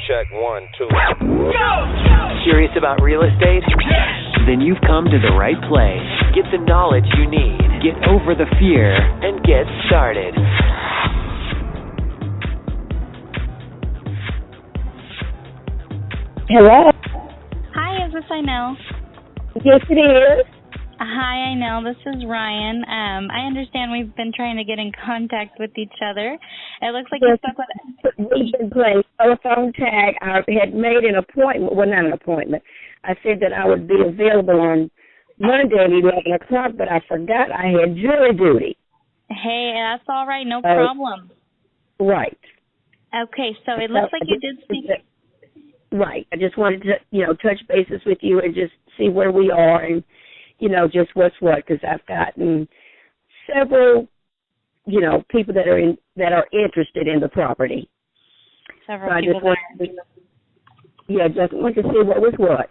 Check 1, 2. Go! Serious about real estate? Yes! Then you've come to the right place. Get the knowledge you need. Get over the fear and get started. Hello? Hi, is this Inel? Yes, it is. Hi, Inel. This is Ryan. I understand we've been trying to get in contact with each other. It looks like you spoke with... We've been playing telephone tag. I had made an appointment. Well, not an appointment. I said that I would be available on Monday at 11 o'clock, but I forgot I had jury duty. Hey, that's all right. No problem. Right. Okay, so it looks like you did speak... Right. I just wanted to, touch bases with you and just see where we are and, just what's what, because I've gotten several, people that are interested in the property. Several so I people just wanted to see what was what.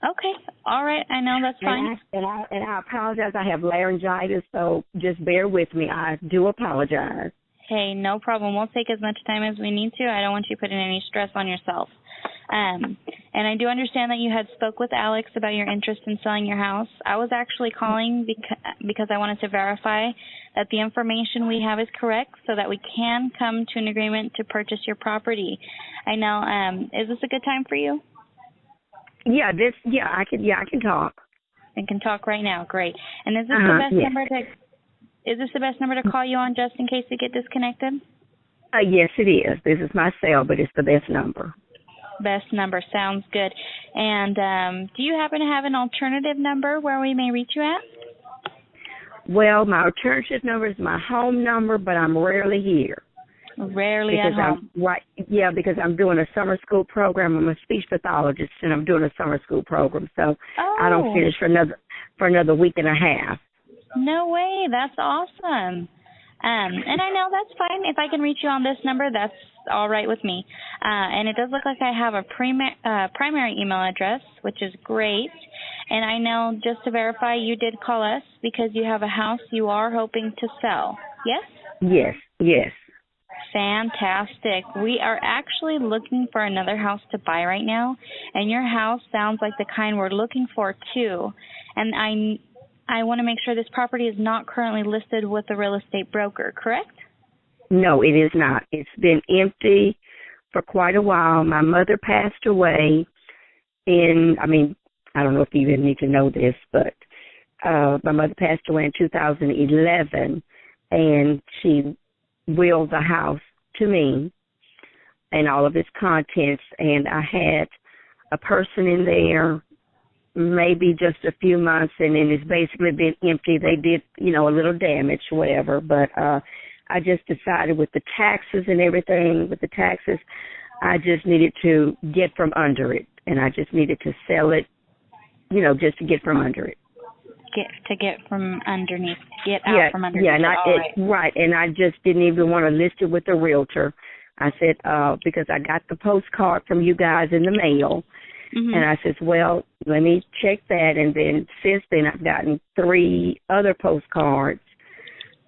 Okay. All right. I know that's fine. And I apologize. I have laryngitis, so just bear with me. I do apologize. Hey, no problem. We'll take as much time as we need to. I don't want you putting any stress on yourself. And I do understand that you had spoke with Alex about your interest in selling your house. I was actually calling because I wanted to verify that the information we have is correct so that we can come to an agreement to purchase your property. I know, is this a good time for you? I can talk. I can talk right now. Great. And is this the best number to... Is this the best number to call you on just in case we get disconnected? Yes, it is. This is my cell, but it's the best number. Best number. Sounds good. And do you happen to have an alternative number where we may reach you at? Well, my alternative number is my home number, but I'm rarely here. Rarely at home. Because I'm doing a summer school program. I'm a speech pathologist, and I'm doing a summer school program, so I don't finish for another week and a half. No way. That's awesome. And I know that's fine. If I can reach you on this number, that's all right with me. And it does look like I have a primary email address, which is great. And I know, just to verify, you did call us because you have a house you are hoping to sell. Yes? Yes. Fantastic. We are actually looking for another house to buy right now, and your house sounds like the kind we're looking for, too. And I want to make sure this property is not currently listed with a real estate broker, correct? No, it is not. It's been empty for quite a while. My mother passed away I don't know if you even need to know this, but my mother passed away in 2011, and she willed the house to me and all of its contents, and I had a person in there maybe just a few months, and then it's basically been empty. They did, a little damage, whatever, but I just decided with the taxes and everything, I just needed to get from under it, and I just needed to sell it, just to get from under it. Get from underneath, get out from underneath. Right, and I just didn't even want to list it with a realtor. I said, because I got the postcard from you guys in the mail, and I said, well, let me check that. And then since then, I've gotten 3 other postcards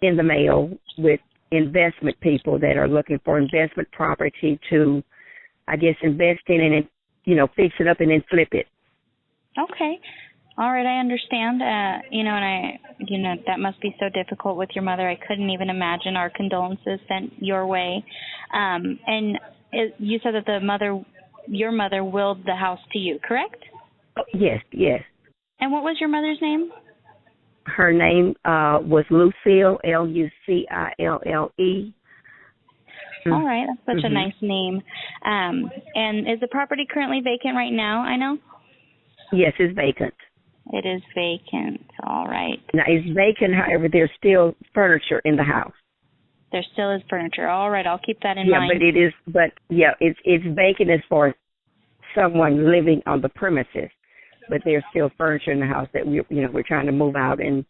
in the mail with investment people that are looking for investment property to, I guess, invest in and, fix it up and then flip it. Okay. All right, I understand. That must be so difficult with your mother. I couldn't even imagine. Our condolences sent your way. You said that your mother willed the house to you, correct? Yes. And what was your mother's name? Her name was Lucille, Lucille. All right, that's such a nice name. And is the property currently vacant right now, I know? Yes, it's vacant. It is vacant. All right. Now, it's vacant, however, there's still furniture in the house. There still is furniture. All right, I'll keep that in mind. It's vacant as far as someone living on the premises, but there's still furniture in the house that we're trying to move out, and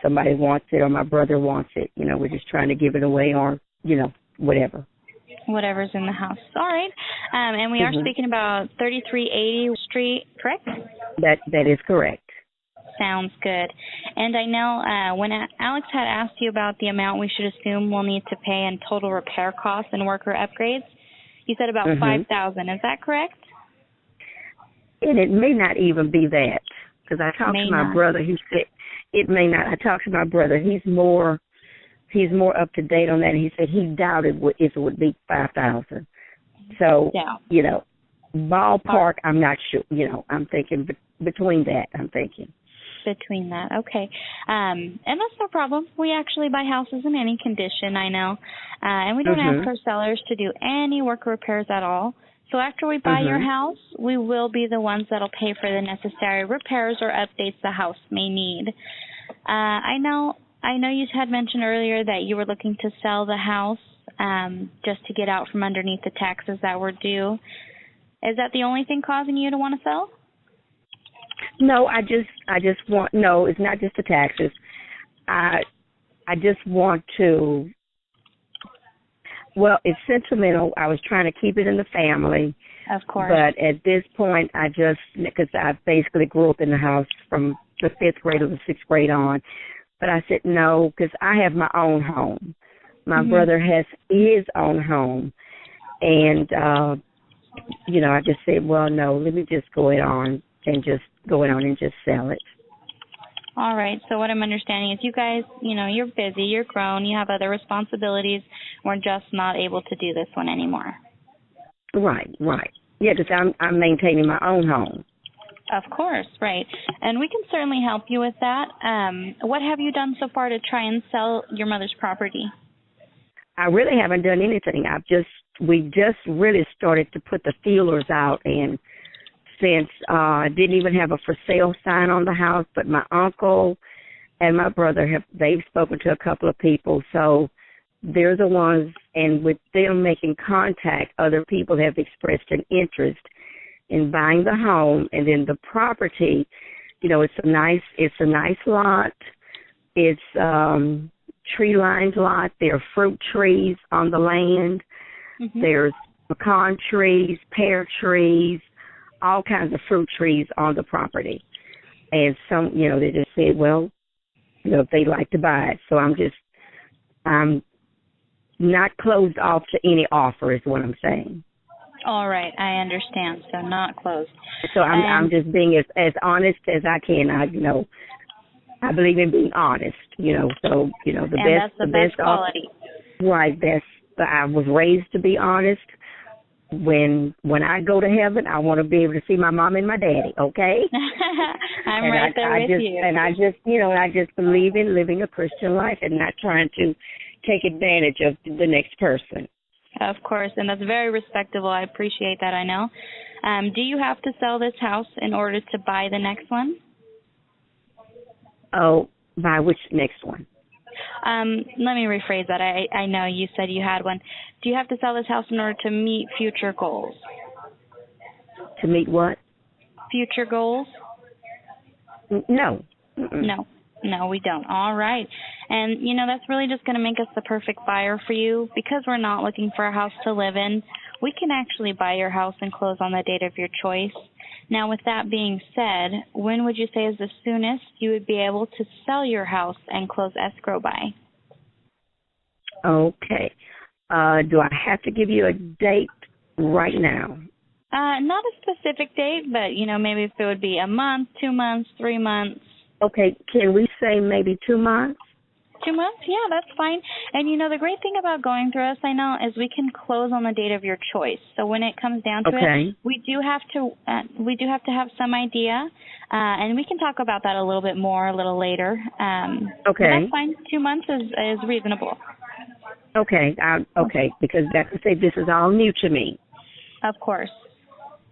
somebody wants it or my brother wants it. We're just trying to give it away or whatever. Whatever's in the house. All right. And we are speaking about 3380 Street, correct? That is correct. Sounds good. And I know when Alex had asked you about the amount we should assume we'll need to pay in total repair costs and worker upgrades, You said about $5,000. Is that correct? And it may not even be that, because I talked to my brother. He said it may not. I talked to my brother. He's more up to date on that. And he said he doubted if it would be $5,000. So ballpark, I'm not sure. I'm thinking between that. I'm thinking between that. Okay, and that's no problem. We actually buy houses in any condition. I know, and we don't ask our sellers to do any work or repairs at all. So after we buy your house, we will be the ones that'll pay for the necessary repairs or updates the house may need. I know you had mentioned earlier that you were looking to sell the house just to get out from underneath the taxes that were due. Is that the only thing causing you to want to sell? No, I just want, no, it's not just the taxes. I just want to, well, it's sentimental. I was trying to keep it in the family. Of course. But at this point, because I basically grew up in the house from the 5th grade or the 6th grade on. But I said no, because I have my own home. My brother has his own home. And, I just said, well, no, let me just go on and just sell it. All right. So what I'm understanding is you guys, you're busy, you're grown, you have other responsibilities. We're just not able to do this one anymore. Right. Yeah, because I'm maintaining my own home. Of course, right. And we can certainly help you with that. What have you done so far to try and sell your mother's property? I really haven't done anything. We just really started to put the feelers out, and since I didn't even have a for sale sign on the house, but my uncle and my brother they've spoken to a couple of people, so they're the ones, and with them making contact, other people have expressed an interest in buying the home, and then the property, it's a nice lot. It's tree-lined lot. There are fruit trees on the land. There's pecan trees, pear trees, all kinds of fruit trees on the property. And some, they just said, well, they'd like to buy it. So I'm not closed off to any offer is what I'm saying. All right, I understand. So not closed. So I'm just being as honest as I can. I believe in being honest. So the best quality. Right, I was raised to be honest. When I go to heaven, I want to be able to see my mom and my daddy. Okay. I'm right there with you. And I just believe in living a Christian life and not trying to take advantage of the next person. Of course, and that's very respectable. I appreciate that, I know. Do you have to sell this house in order to buy the next one? Oh, buy which next one? Let me rephrase that. I know you said you had one. Do you have to sell this house in order to meet future goals? To meet what? Future goals? No. No, we don't. All right. And, that's really just going to make us the perfect buyer for you. Because we're not looking for a house to live in, we can actually buy your house and close on the date of your choice. Now, with that being said, when would you say is the soonest you would be able to sell your house and close escrow by? Okay. Do I have to give you a date right now? Not a specific date, but, maybe if it would be a month, 2 months, 3 months. Okay, can we say maybe 2 months? 2 months? Yeah, that's fine. And, the great thing about going through us, I know, is we can close on the date of your choice. So when it comes down to it, we do have to have some idea, and we can talk about that a little bit more a little later. Okay. But that's fine. 2 months is reasonable. Okay, because that's to say this is all new to me. Of course.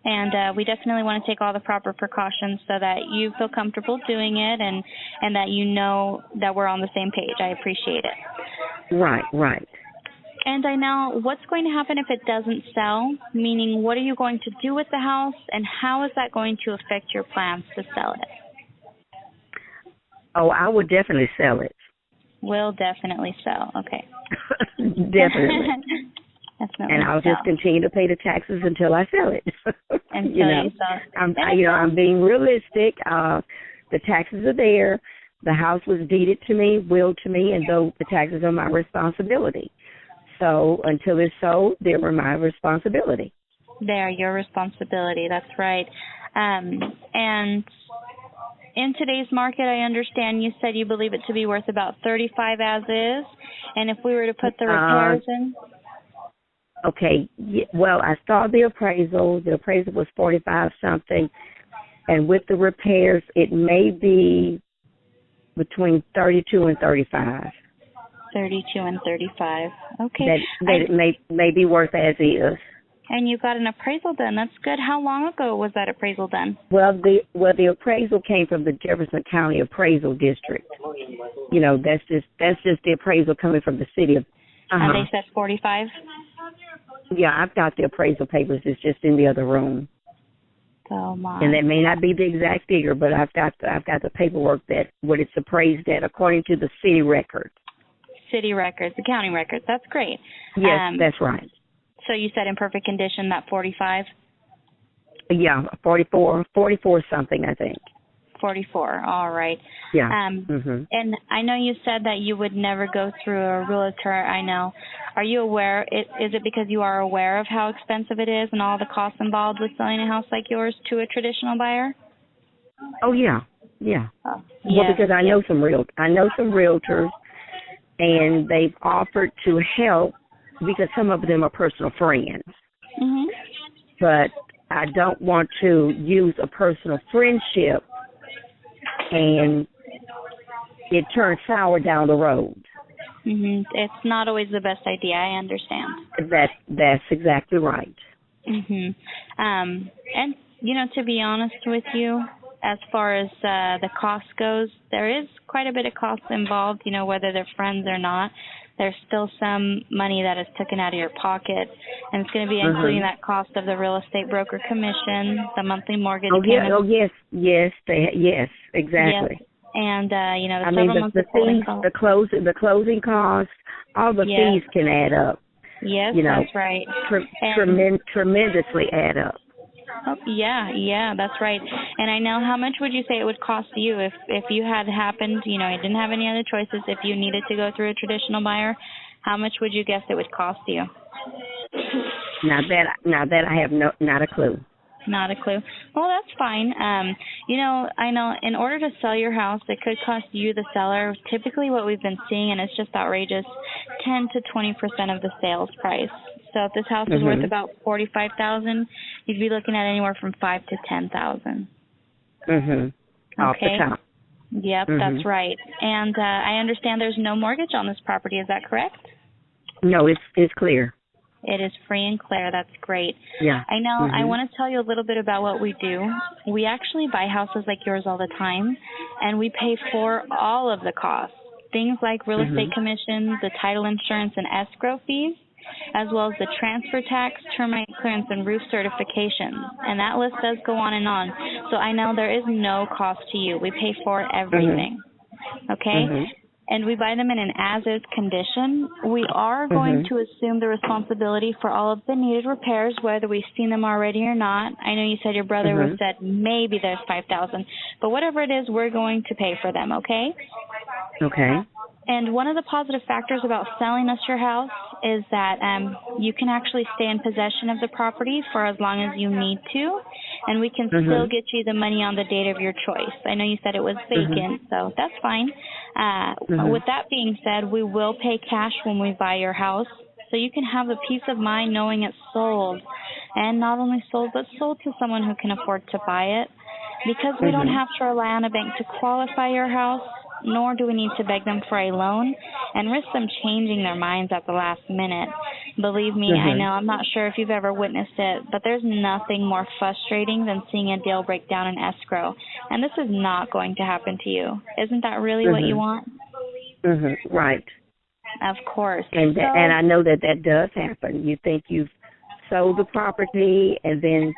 And we definitely want to take all the proper precautions so that you feel comfortable doing it and that you know that we're on the same page. I appreciate it. Right. And I know what's going to happen if it doesn't sell, meaning what are you going to do with the house and how is that going to affect your plans to sell it? Oh, I would definitely sell it. Will definitely sell. Okay. Definitely. And I'll just continue to pay the taxes until I sell it. I'm being realistic. The taxes are there. The house was deeded to me, willed to me, and though the taxes are my responsibility. So until it's sold, they're my responsibility. They're your responsibility. That's right. And in today's market, I understand you said you believe it to be worth about $35 as is. And if we were to put the repairs in? Okay. Well, I saw the appraisal. The appraisal was 45 something. And with the repairs, it may be between 32 and 35. 32 and 35. Okay. That it may be worth as is. And you got an appraisal done. That's good. How long ago was that appraisal done? Well, the appraisal came from the Jefferson County Appraisal District. You know, that's just the appraisal coming from the city of. And they said 45. Yeah, I've got the appraisal papers. It's just in the other room. Oh my. And that may not be the exact figure, but I've got the paperwork that what it's appraised at according to the city records. City records, the county records. That's great. Yes, that's right. So you said in perfect condition, that 45? Yeah, 44 something, I think. 44, all right. Yeah. And I know you said that you would never go through a realtor, I know. Are you aware, is it because you are aware of how expensive it is and all the costs involved with selling a house like yours to a traditional buyer? Oh, yeah. Yeah. Oh, well, because I know some realtors, and they've offered to help because some of them are personal friends. Mm-hmm. But I don't want to use a personal friendship and it turns sour down the road. Mm-hmm. It's not always the best idea. I understand. That's exactly right. Mm-hmm. And, you know, to be honest with you, as far as the cost goes, there is quite a bit of cost involved, you know, whether they're friends or not. There's still some money that is taken out of your pocket, and it's going to be including that cost of the real estate broker commission, the monthly mortgage payment. Yes, exactly. Yes. And you know, the fees, the closing costs, all the fees can add up. Yes, you know, that's right. Tremendously add up. Oh, yeah, that's right. And I know, how much would you say it would cost you if you had happened, you know, you didn't have any other choices, if you needed to go through a traditional buyer, how much would you guess it would cost you? Now that I have not a clue. Not a clue. Well, that's fine. You know, I know in order to sell your house, it could cost you, the seller, typically what we've been seeing, and it's just outrageous, 10 to 20% of the sales price. So if this house is worth about $45,000, you'd be looking at anywhere from $5,000 to $10,000. Off the top. Yep, that's right. And I understand there's no mortgage on this property. Is that correct? No, it's clear. It is free and clear. That's great. Yeah. I know. I want to tell you a little bit about what we do. We actually buy houses like yours all the time, and we pay for all of the costs, things like real estate commissions, the title insurance and escrow fees, as well as the transfer tax, termite clearance, and roof certification. And that list does go on and on. So I know there is no cost to you. We pay for everything. Okay? And we buy them in an as-is condition. We are going to assume the responsibility for all of the needed repairs, whether we've seen them already or not. I know you said your brother said maybe there's $5,000, but whatever it is, we're going to pay for them, okay? Okay. And one of the positive factors about selling us your house is that you can actually stay in possession of the property for as long as you need to, and we can still get you the money on the date of your choice. I know you said it was vacant, so that's fine. With that being said, we will pay cash when we buy your house, so you can have the peace of mind knowing it's sold. And not only sold, but sold to someone who can afford to buy it. Because we don't have to rely on a bank to qualify your house, nor do we need to beg them for a loan and risk them changing their minds at the last minute. Believe me, I know, I'm not sure if you've ever witnessed it, but there's nothing more frustrating than seeing a deal break down in escrow. And this is not going to happen to you. Isn't that really what you want? Right. Of course. And I know that does happen. You think you've sold the property, and then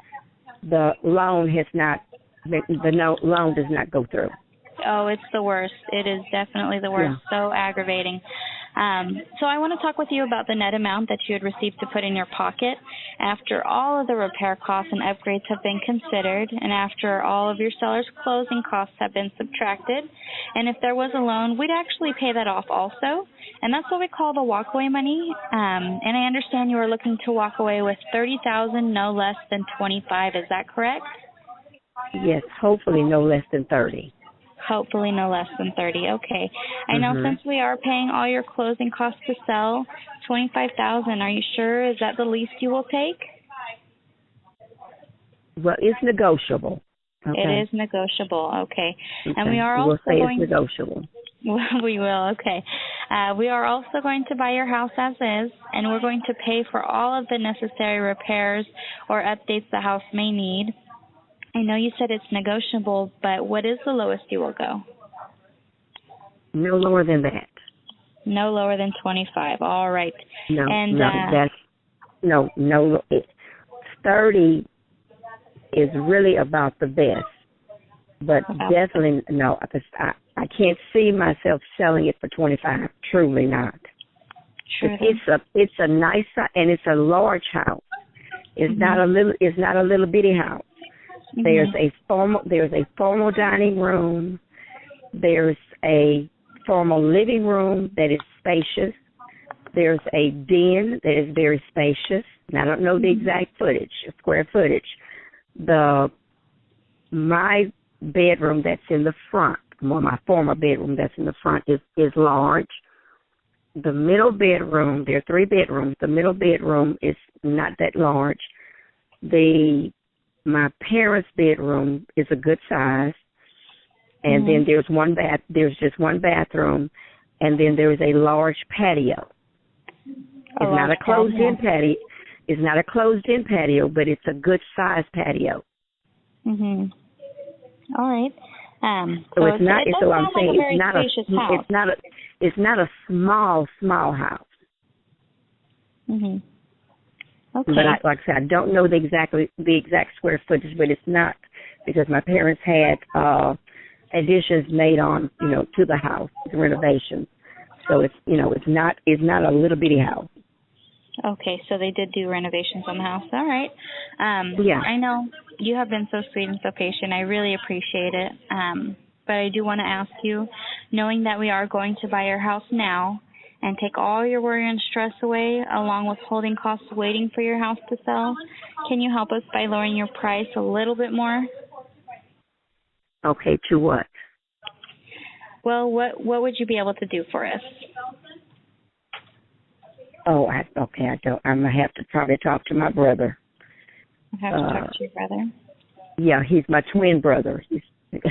the loan loan does not go through. Oh, it's the worst. It is definitely the worst. So aggravating. So I want to talk with you about the net amount that you had received to put in your pocket after all of the repair costs and upgrades have been considered, and after all of your seller's closing costs have been subtracted. And if there was a loan, we'd actually pay that off also, And that's what we call the walkaway money. And I understand you are looking to walk away with $30,000, no less than $25,000. Is that correct? Yes, hopefully no less than 30. Hopefully no less than 30. Okay. I know since we are paying all your closing costs to sell, $25,000. Are you sure? Is that the least you will take? Well, it's negotiable. Okay. It is negotiable. Okay. And we are we'll also say going. It's negotiable. We will. Okay. We are also going to buy your house as is, and we're going to pay for all of the necessary repairs or updates the house may need. I know you said it's negotiable, but what is the lowest you will go? No lower than that. No lower than 25. All right. No, and, that's no. 30 is really about the best, but definitely no. I can't see myself selling it for 25. Truly not. It's a nice and it's a large house. It's not a little bitty house. There's a formal dining room. There's a formal living room that is spacious. There's a den that is very spacious. And I don't know the exact square footage. My bedroom that's in the front, my former bedroom that's in the front is large. The middle bedroom, there are 3 bedrooms. The middle bedroom is not that large. My parents' bedroom is a good size, and then there's just one bathroom, and then there is a large patio. It's not a closed-in patio. It's not a closed-in patio, but it's a good size patio. All right. So it's not. So I'm saying it's not a small house. Okay. But like I said, I don't know the exact square footage, but it's not, because my parents had additions made on to the house, renovations. So it's not a little bitty house. Okay, so they did do renovations on the house. All right. Yeah. I know you have been so sweet and so patient. I really appreciate it. But I do want to ask you, knowing that we are going to buy your house now and take all your worry and stress away, along with holding costs waiting for your house to sell, can you help us by lowering your price a little bit more? Okay, to what? Well, what would you be able to do for us? Oh, I don't. I'm going to have to probably talk to my brother. I have to talk to your brother? Yeah, he's my twin brother. That's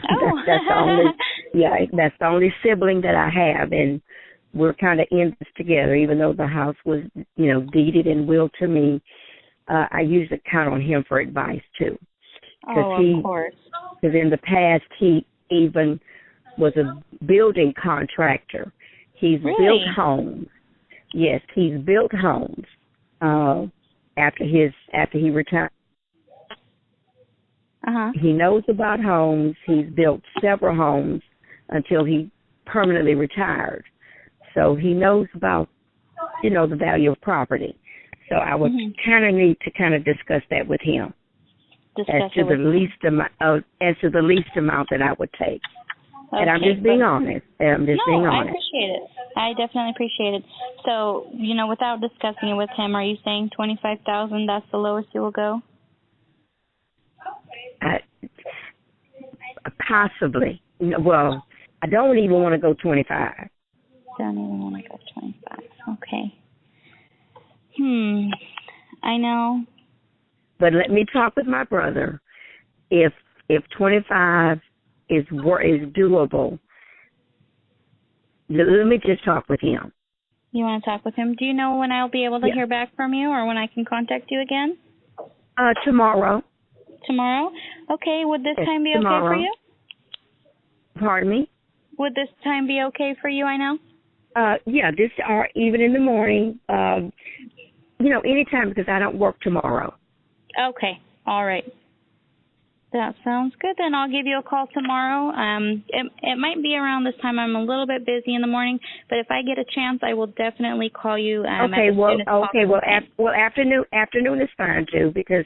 the only sibling that I have, and we're kind of in this together. Even though the house was, deeded and willed to me, I usually count on him for advice too. Of course. Because in the past, he even was a building contractor. He's built homes. Yes, he's built homes after he retired. He knows about homes. He's built several homes until he permanently retired. So he knows about, the value of property. So I would kind of need to discuss that with him as to the least amount that I would take. Okay, and I'm just being honest. I appreciate it. I definitely appreciate it. So, without discussing it with him, are you saying $25,000? That's the lowest you will go? Possibly. Well, I don't even want to go 25. Don't even want to go 25. Okay. I know. But let me talk with my brother. If 25 is doable, let me just talk with him. You want to talk with him? Do you know when I'll be able to hear back from you, or when I can contact you again? Tomorrow. Tomorrow? Okay. Would this time be okay for you? Pardon me? Would this time be okay for you, I know? Or even in the morning. Anytime, because I don't work tomorrow. Okay. All right. That sounds good. Then I'll give you a call tomorrow. It might be around this time. I'm a little bit busy in the morning, but if I get a chance, I will definitely call you. Afternoon is fine too, because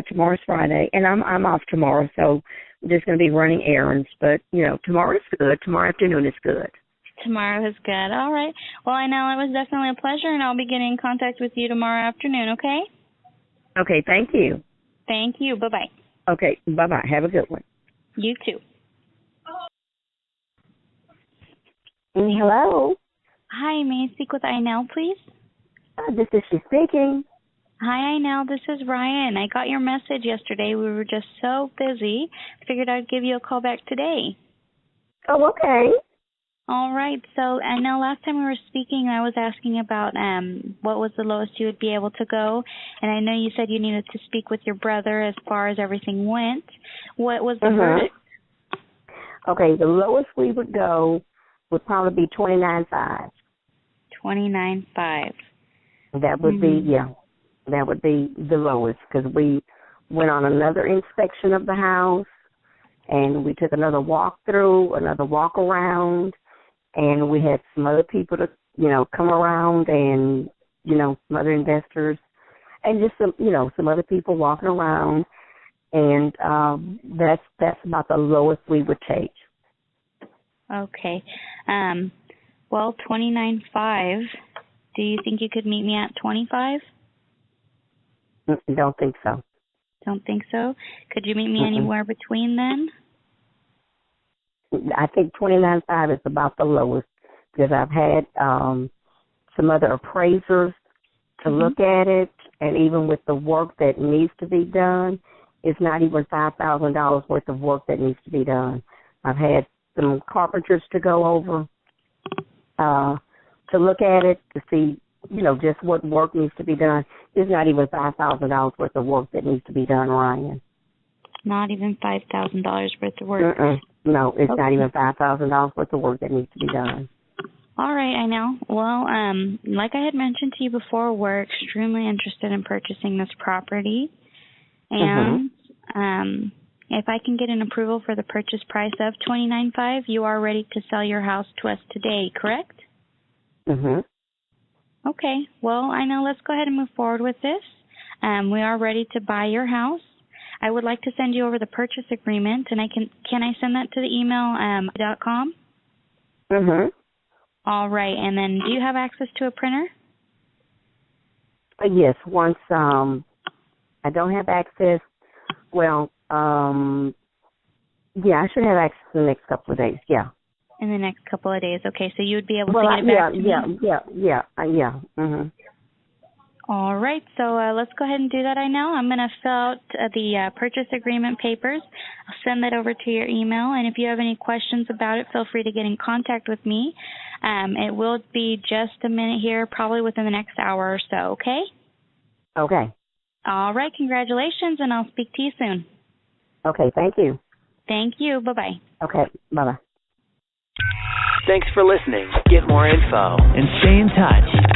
tomorrow's Friday and I'm off tomorrow, so I'm just going to be running errands. But tomorrow is good. Tomorrow afternoon is good. Tomorrow is good. All right. Well, I know it was definitely a pleasure, and I'll be getting in contact with you tomorrow afternoon, okay? Okay, thank you. Thank you. Bye-bye. Okay, bye-bye. Have a good one. You too. Hello. Hi, may I speak with Inel, please? This is she speaking. Hi, Inel. This is Ryan. I got your message yesterday. We were just so busy. Figured I'd give you a call back today. Oh, okay. All right. So, Inel, last time we were speaking, I was asking about what was the lowest you would be able to go. And I know you said you needed to speak with your brother as far as everything went. What was the verdict? Okay, the lowest we would go would probably be $29,500. $29,500. That would be, that would be the lowest, because we went on another inspection of the house, and we took another walkthrough, another walk around, and we had some other people to, come around, and, some other investors, and just some other people walking around, and that's about the lowest we would take. Okay. Well, $29,500. Do you think you could meet me at $25,000? Don't think so. Don't think so? Could you meet me anywhere between then? I think $29,500 is about the lowest, because I've had some other appraisers to look at it, and even with the work that needs to be done, it's not even $5,000 worth of work that needs to be done. I've had some carpenters to go over to look at it, to see, just what work needs to be done. There's not even $5,000 worth of work that needs to be done, Ryan. Not even $5,000 worth of work? No, it's not even $5,000 worth of work that needs to be done. All right, I know. Well, like I had mentioned to you before, we're extremely interested in purchasing this property. And if I can get an approval for the purchase price of $29,500, you are ready to sell your house to us today, correct? Okay. Well, I know. Let's go ahead and move forward with this. We are ready to buy your house. I would like to send you over the purchase agreement, and can I send that to the email .com? All right. And then, do you have access to a printer? Yes. Once I don't have access. Well, I should have access in the next couple of days. Yeah. In the next couple of days. Okay. So you would be able to get it back to me? Yeah. All right, so let's go ahead and do that. I'm going to fill out the purchase agreement papers. I'll send that over to your email, and if you have any questions about it, feel free to get in contact with me. It will be just a minute here, probably within the next hour or so, okay? Okay. All right, congratulations, and I'll speak to you soon. Okay, thank you. Thank you. Bye-bye. Okay, bye-bye. Thanks for listening. Get more info and stay in touch